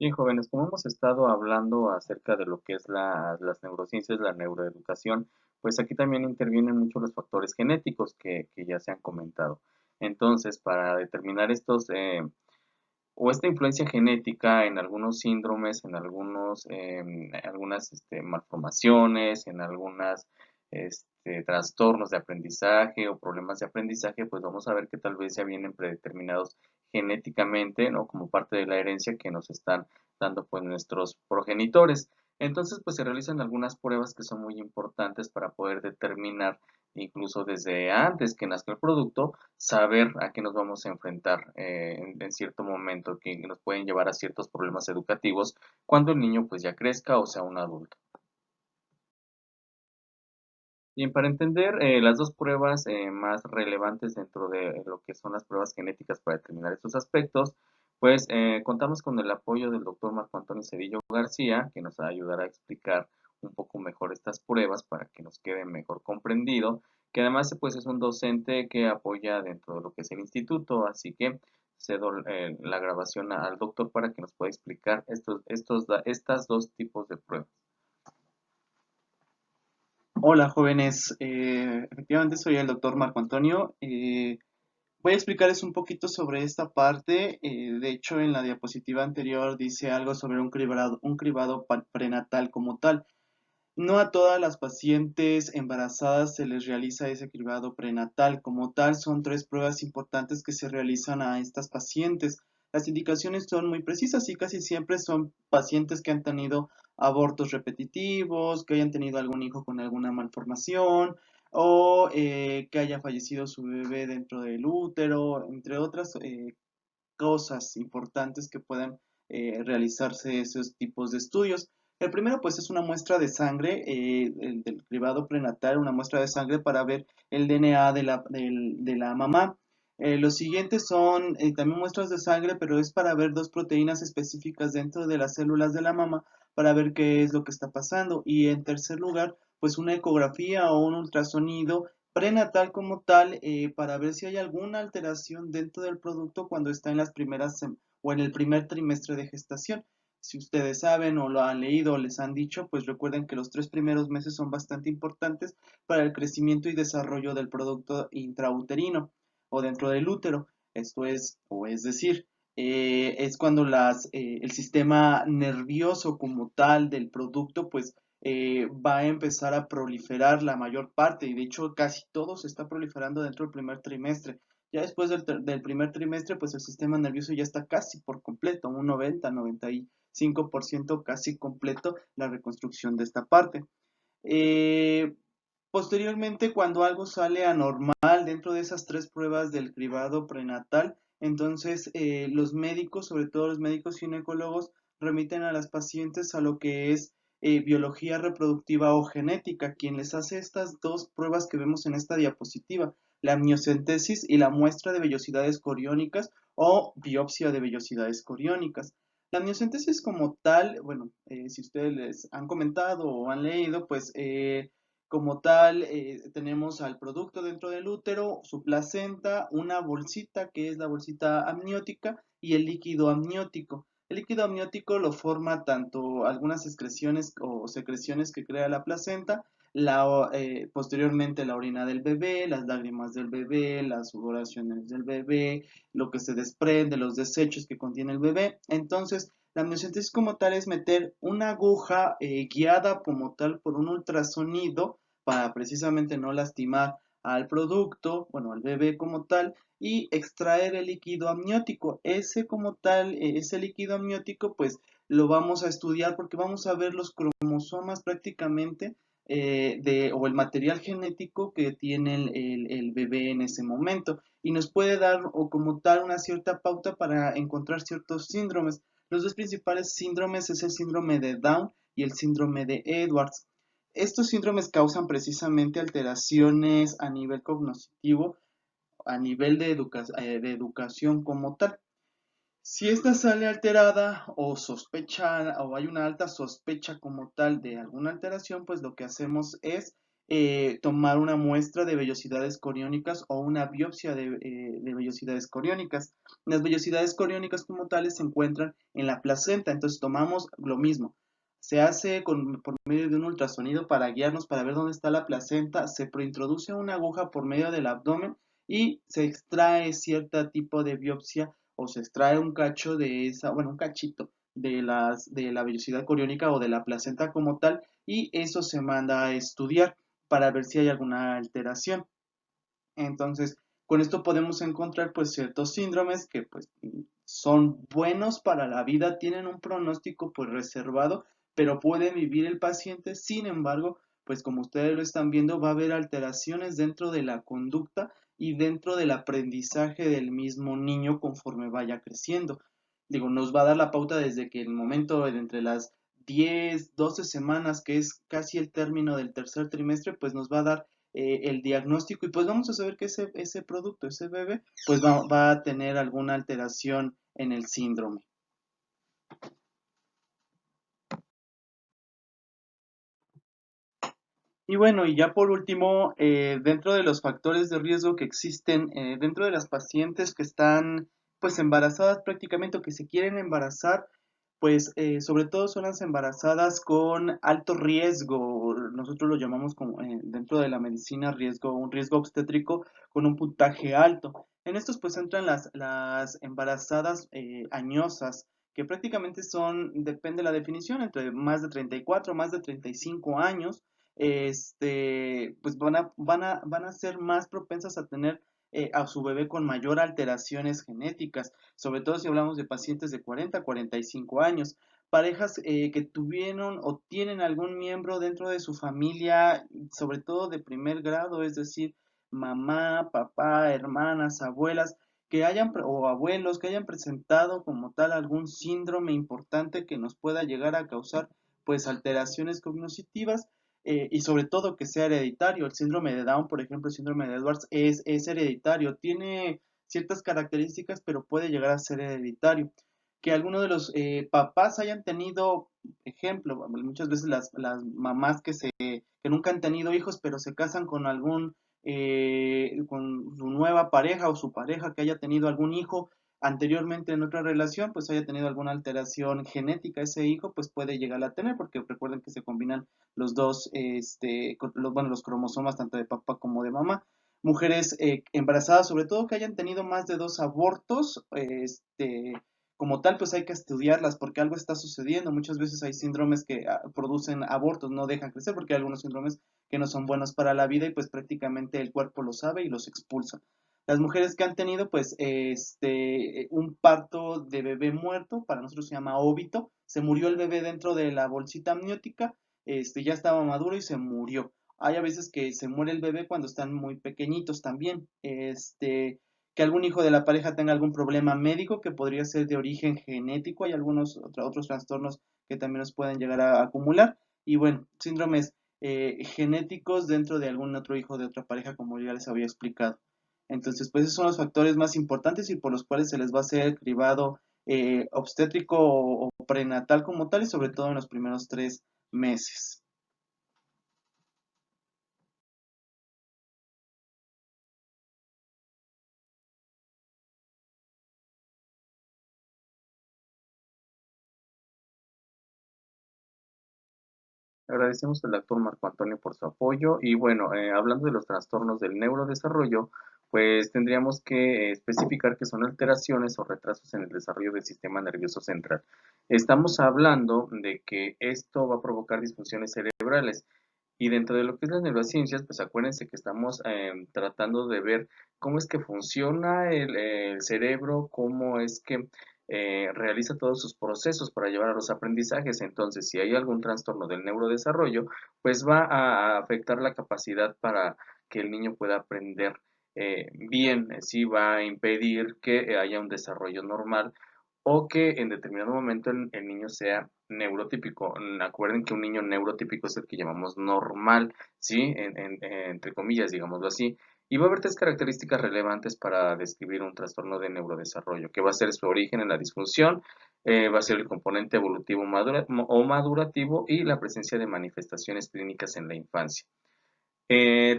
Bien, jóvenes, como hemos estado hablando acerca de lo que es las neurociencias, la neuroeducación, pues aquí también intervienen mucho los factores genéticos que ya se han comentado. Entonces, para determinar o esta influencia genética en algunos síndromes, en algunas malformaciones, en algunas trastornos de aprendizaje o problemas de aprendizaje, pues vamos a ver que tal vez ya vienen predeterminados genéticamente, ¿no? Como parte de la herencia que nos están dando pues nuestros progenitores. Entonces, pues se realizan algunas pruebas que son muy importantes para poder determinar, incluso desde antes que nazca el producto, saber a qué nos vamos a enfrentar en cierto momento, que nos pueden llevar a ciertos problemas educativos cuando el niño pues ya crezca o sea un adulto. Bien, para entender las dos pruebas más relevantes dentro de lo que son las pruebas genéticas para determinar estos aspectos, pues contamos con el apoyo del doctor Marco Antonio Cedillo García, que nos va a ayudar a explicar un poco mejor estas pruebas para que nos quede mejor comprendido, que además pues es un docente que apoya dentro de lo que es el instituto, así que cedo la grabación al doctor para que nos pueda explicar estas dos tipos de pruebas. Hola jóvenes, efectivamente soy el doctor Marco Antonio. Voy a explicarles un poquito sobre esta parte. De hecho, en la diapositiva anterior dice algo sobre un cribado prenatal como tal. No a todas las pacientes embarazadas se les realiza ese cribado prenatal como tal. Son tres pruebas importantes que se realizan a estas pacientes. Las indicaciones son muy precisas y casi siempre son pacientes que han tenido abortos repetitivos, que hayan tenido algún hijo con alguna malformación o que haya fallecido su bebé dentro del útero, entre otras cosas importantes que puedan realizarse esos tipos de estudios. El primero, pues, es una muestra de sangre, el del cribado prenatal, una muestra de sangre para ver el DNA de la mamá. Los siguientes son también muestras de sangre, pero es para ver dos proteínas específicas dentro de las células de la mama para ver qué es lo que está pasando. Y en tercer lugar, pues una ecografía o un ultrasonido prenatal como tal para ver si hay alguna alteración dentro del producto cuando está en las o en el primer trimestre de gestación. Si ustedes saben o lo han leído o les han dicho, pues recuerden que los 3 primeros meses son bastante importantes para el crecimiento y desarrollo del producto intrauterino o dentro del útero. Esto es, o es decir, es cuando el sistema nervioso como tal del producto, pues va a empezar a proliferar la mayor parte, y de hecho casi todo se está proliferando dentro del primer trimestre. Ya después del primer trimestre, pues el sistema nervioso ya está casi por completo, un 90-95% casi completo la reconstrucción de esta parte. Eh, Posteriormente, cuando algo sale anormal dentro de esas tres pruebas del cribado prenatal, entonces los médicos, sobre todo los médicos ginecólogos, remiten a las pacientes a lo que es biología reproductiva o genética, quien les hace estas dos pruebas que vemos en esta diapositiva, la amniocentesis y la muestra de vellosidades coriónicas o biopsia de vellosidades coriónicas. La amniocentesis como tal, bueno, si ustedes les han comentado o han leído, pues como tal, tenemos al producto dentro del útero, su placenta, una bolsita que es la bolsita amniótica y el líquido amniótico. El líquido amniótico lo forma tanto algunas excreciones o secreciones que crea la placenta, posteriormente la orina del bebé, las lágrimas del bebé, las sudoraciones del bebé, lo que se desprende, los desechos que contiene el bebé. Entonces, la amniocentesis como tal es meter una aguja guiada como tal por un ultrasonido para precisamente no lastimar al producto, bueno, al bebé como tal, y extraer el líquido amniótico. Ese como tal, ese líquido amniótico, pues lo vamos a estudiar porque vamos a ver los cromosomas prácticamente o el material genético que tiene el bebé en ese momento y nos puede dar o como tal una cierta pauta para encontrar ciertos síndromes. Los dos principales síndromes es el síndrome de Down y el síndrome de Edwards. Estos síndromes causan precisamente alteraciones a nivel cognitivo, a nivel de educación como tal. Si esta sale alterada o sospecha o hay una alta sospecha como tal de alguna alteración, pues lo que hacemos es tomar una muestra de vellosidades coriónicas o una biopsia de vellosidades coriónicas. Las vellosidades coriónicas como tales se encuentran en la placenta, entonces tomamos lo mismo. Se hace por medio de un ultrasonido para guiarnos para ver dónde está la placenta, se preintroduce una aguja por medio del abdomen y se extrae cierto tipo de biopsia o se extrae un cacho de esa, bueno, un cachito de la vellosidad coriónica o de la placenta como tal, y eso se manda a estudiar para ver si hay alguna alteración. Entonces, con esto podemos encontrar pues ciertos síndromes que pues son buenos para la vida, tienen un pronóstico pues reservado, pero puede vivir el paciente. Sin embargo, pues como ustedes lo están viendo, va a haber alteraciones dentro de la conducta y dentro del aprendizaje del mismo niño conforme vaya creciendo. Digo, nos va a dar la pauta desde que el momento de entre las 10, 12 semanas, que es casi el término del tercer trimestre, pues nos va a dar el diagnóstico y pues vamos a saber que ese producto, ese bebé, pues va a tener alguna alteración en el síndrome. Y bueno, y ya por último, dentro de los factores de riesgo que existen dentro de las pacientes que están pues embarazadas prácticamente o que se quieren embarazar, pues sobre todo son las embarazadas con alto riesgo, nosotros lo llamamos como dentro de la medicina riesgo, un riesgo obstétrico con un puntaje alto. En estos pues entran las embarazadas añosas, que prácticamente son, depende de la definición, entre más de 34, más de 35 años, pues van a ser más propensas a tener a su bebé con mayor alteraciones genéticas, sobre todo si hablamos de pacientes de 40 a 45 años, parejas que tuvieron o tienen algún miembro dentro de su familia, sobre todo de primer grado, es decir, mamá, papá, hermanas, abuelas, o abuelos que hayan presentado como tal algún síndrome importante que nos pueda llegar a causar pues alteraciones cognitivas, y sobre todo que sea hereditario. El síndrome de Down, por ejemplo, el síndrome de Edwards es hereditario, tiene ciertas características, pero puede llegar a ser hereditario. Que algunos de los papás hayan tenido, ejemplo, muchas veces las mamás que nunca han tenido hijos, pero se casan con con su nueva pareja o su pareja que haya tenido algún hijo anteriormente en otra relación, pues haya tenido alguna alteración genética ese hijo, pues puede llegar a tener, porque recuerden que se combinan los dos, bueno, los cromosomas tanto de papá como de mamá. Mujeres embarazadas, sobre todo que hayan tenido más de 2 abortos, como tal, pues hay que estudiarlas porque algo está sucediendo. Muchas veces hay síndromes que producen abortos, no dejan crecer porque hay algunos síndromes que no son buenos para la vida y pues prácticamente el cuerpo lo sabe y los expulsa. Las mujeres que han tenido pues un parto de bebé muerto, para nosotros se llama óbito, se murió el bebé dentro de la bolsita amniótica, ya estaba maduro y se murió. Hay a veces que se muere el bebé cuando están muy pequeñitos también. Que algún hijo de la pareja tenga algún problema médico que podría ser de origen genético. Hay algunos otros trastornos que también nos pueden llegar a acumular. Y bueno, síndromes genéticos dentro de algún otro hijo de otra pareja, como ya les había explicado. Entonces, pues esos son los factores más importantes y por los cuales se les va a hacer cribado obstétrico o prenatal como tal, y sobre todo en los primeros 3 meses. Agradecemos al doctor Marco Antonio por su apoyo y bueno, hablando de los trastornos del neurodesarrollo, pues tendríamos que especificar que son alteraciones o retrasos en el desarrollo del sistema nervioso central. Estamos hablando de que esto va a provocar disfunciones cerebrales y dentro de lo que es las neurociencias, pues acuérdense que estamos tratando de ver cómo es que funciona el cerebro, cómo es que realiza todos sus procesos para llevar a los aprendizajes. Entonces, si hay algún trastorno del neurodesarrollo, pues va a afectar la capacidad para que el niño pueda aprender bien, sí va a impedir que haya un desarrollo normal o que en determinado momento el niño sea neurotípico. Acuerden que un niño neurotípico es el que llamamos normal, ¿sí? Entre comillas, digámoslo así. Y va a haber 3 características relevantes para describir un trastorno de neurodesarrollo, que va a ser su origen en la disfunción, va a ser el componente evolutivo o madurativo y la presencia de manifestaciones clínicas en la infancia.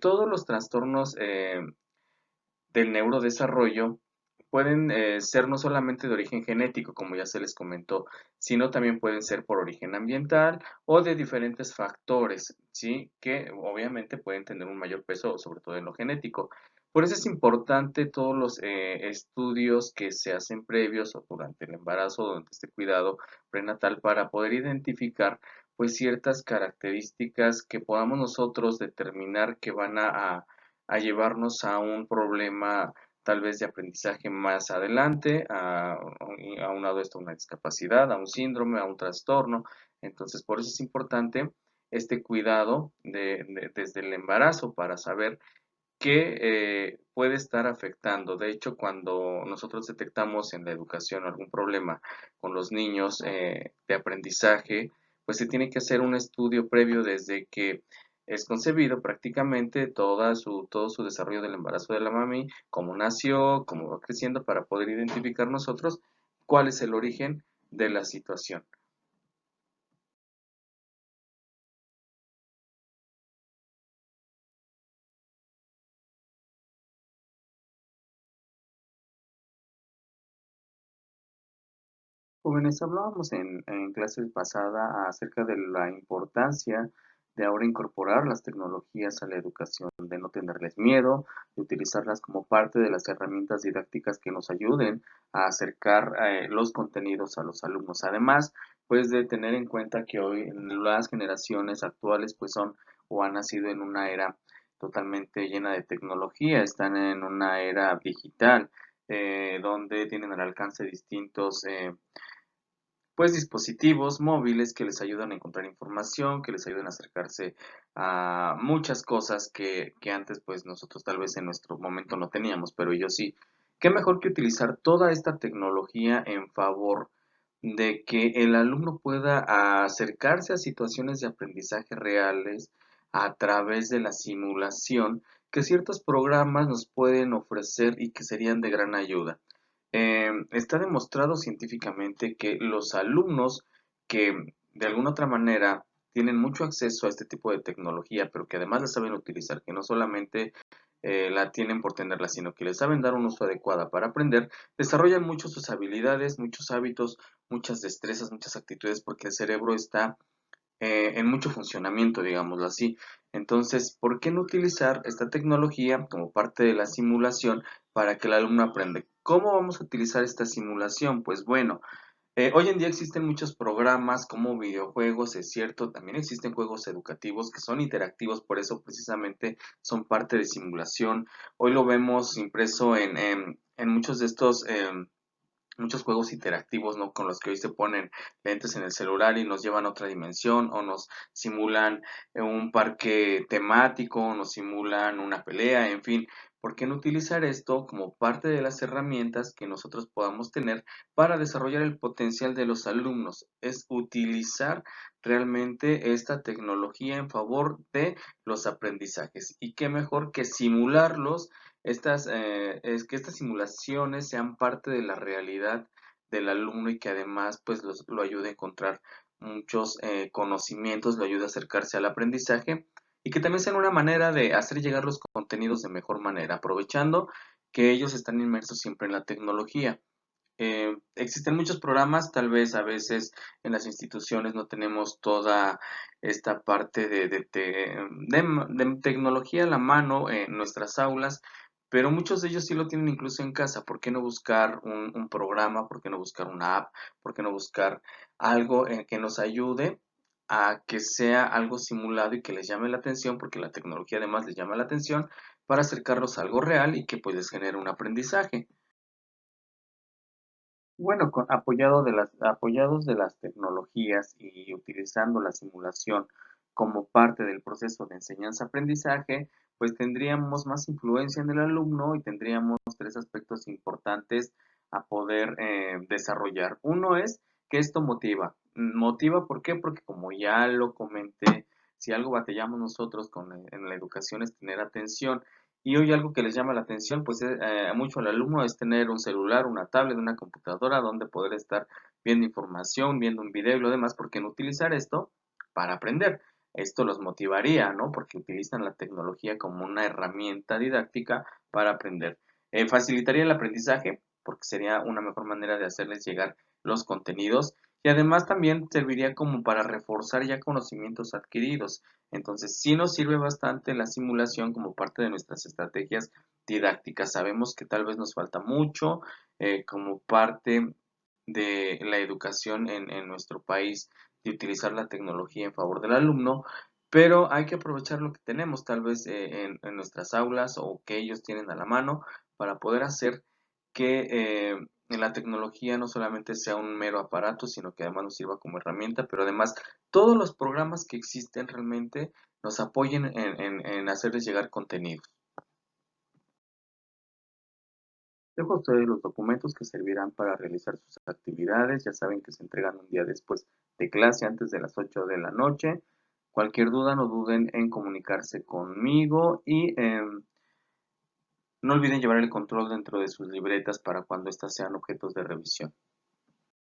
Todos los trastornos del neurodesarrollo pueden ser no solamente de origen genético, como ya se les comentó, sino también pueden ser por origen ambiental o de diferentes factores, ¿sí? Que obviamente pueden tener un mayor peso, sobre todo en lo genético. Por eso es importante todos los estudios que se hacen previos o durante el embarazo, durante este cuidado prenatal, para poder identificar pues ciertas características que podamos nosotros determinar que van a llevarnos a un problema tal vez de aprendizaje más adelante, aunado esto a una discapacidad, a un síndrome, a un trastorno. Entonces, por eso es importante este cuidado desde el embarazo para saber qué puede estar afectando. De hecho, cuando nosotros detectamos en la educación algún problema con los niños de aprendizaje, pues se tiene que hacer un estudio previo desde que es concebido prácticamente todo su desarrollo del embarazo de la mami, cómo nació, cómo va creciendo, para poder identificar nosotros cuál es el origen de la situación. Jóvenes, hablábamos en clase pasada acerca de la importancia de ahora incorporar las tecnologías a la educación, de no tenerles miedo, de utilizarlas como parte de las herramientas didácticas que nos ayuden a acercar los contenidos a los alumnos. Además, pues de tener en cuenta que hoy las generaciones actuales pues son o han nacido en una era totalmente llena de tecnología, están en una era digital, donde tienen al alcance distintos pues dispositivos móviles que les ayudan a encontrar información, que les ayudan a acercarse a muchas cosas que antes pues nosotros tal vez en nuestro momento no teníamos, pero ellos sí. ¿Qué mejor que utilizar toda esta tecnología en favor de que el alumno pueda acercarse a situaciones de aprendizaje reales a través de la simulación que ciertos programas nos pueden ofrecer y que serían de gran ayuda? Está demostrado científicamente que los alumnos que de alguna otra manera tienen mucho acceso a este tipo de tecnología, pero que además la saben utilizar, que no solamente la tienen por tenerla, sino que le saben dar un uso adecuado para aprender, desarrollan mucho sus habilidades, muchos hábitos, muchas destrezas, muchas actitudes, porque el cerebro está en mucho funcionamiento, digámoslo así. Entonces, ¿por qué no utilizar esta tecnología como parte de la simulación para que el alumno aprenda? ¿Cómo vamos a utilizar esta simulación? Pues bueno, hoy en día existen muchos programas como videojuegos, es cierto, también existen juegos educativos que son interactivos, por eso precisamente son parte de simulación. Hoy lo vemos impreso en muchos de estos muchos juegos interactivos, ¿no? Con los que hoy se ponen lentes en el celular y nos llevan a otra dimensión o nos simulan un parque temático, nos simulan una pelea, en fin. ¿Por qué no utilizar esto como parte de las herramientas que nosotros podamos tener para desarrollar el potencial de los alumnos? Es utilizar realmente esta tecnología en favor de los aprendizajes. Y qué mejor que simularlos es que estas simulaciones sean parte de la realidad del alumno y que además pues lo ayude a encontrar muchos conocimientos, lo ayude a acercarse al aprendizaje y que también sean una manera de hacer llegar los contenidos de mejor manera, aprovechando que ellos están inmersos siempre en la tecnología. Existen muchos programas, tal vez a veces en las instituciones no tenemos toda esta parte de tecnología a la mano en nuestras aulas, pero muchos de ellos sí lo tienen incluso en casa. ¿Por qué no buscar un programa? ¿Por qué no buscar una app? ¿Por qué no buscar algo que nos ayude a que sea algo simulado y que les llame la atención? Porque la tecnología además les llama la atención para acercarlos a algo real y que pues les genere un aprendizaje. Bueno, apoyados de las tecnologías y utilizando la simulación como parte del proceso de enseñanza-aprendizaje, pues tendríamos más influencia en el alumno y tendríamos tres aspectos importantes a poder desarrollar. Uno es que esto motiva. Motiva, ¿por qué? Porque como ya lo comenté, si algo batallamos nosotros en la educación es tener atención. Y hoy algo que les llama la atención, pues mucho al alumno es tener un celular, una tablet, una computadora donde poder estar viendo información, viendo un video y lo demás, porque no utilizar esto para aprender. Esto los motivaría, ¿no? Porque utilizan la tecnología como una herramienta didáctica para aprender. Facilitaría el aprendizaje porque sería una mejor manera de hacerles llegar los contenidos y además también serviría como para reforzar ya conocimientos adquiridos. Entonces, sí nos sirve bastante la simulación como parte de nuestras estrategias didácticas. Sabemos que tal vez nos falta mucho como parte de la educación en nuestro país, de utilizar la tecnología en favor del alumno, pero hay que aprovechar lo que tenemos tal vez en nuestras aulas o que ellos tienen a la mano para poder hacer que la tecnología no solamente sea un mero aparato, sino que además nos sirva como herramienta, pero además todos los programas que existen realmente nos apoyen en hacerles llegar contenidos. Dejo a ustedes los documentos que servirán para realizar sus actividades. Ya saben que se entregan un día después de clase, antes de las 8 de la noche. Cualquier duda, no duden en comunicarse conmigo y no olviden llevar el control dentro de sus libretas para cuando éstas sean objetos de revisión.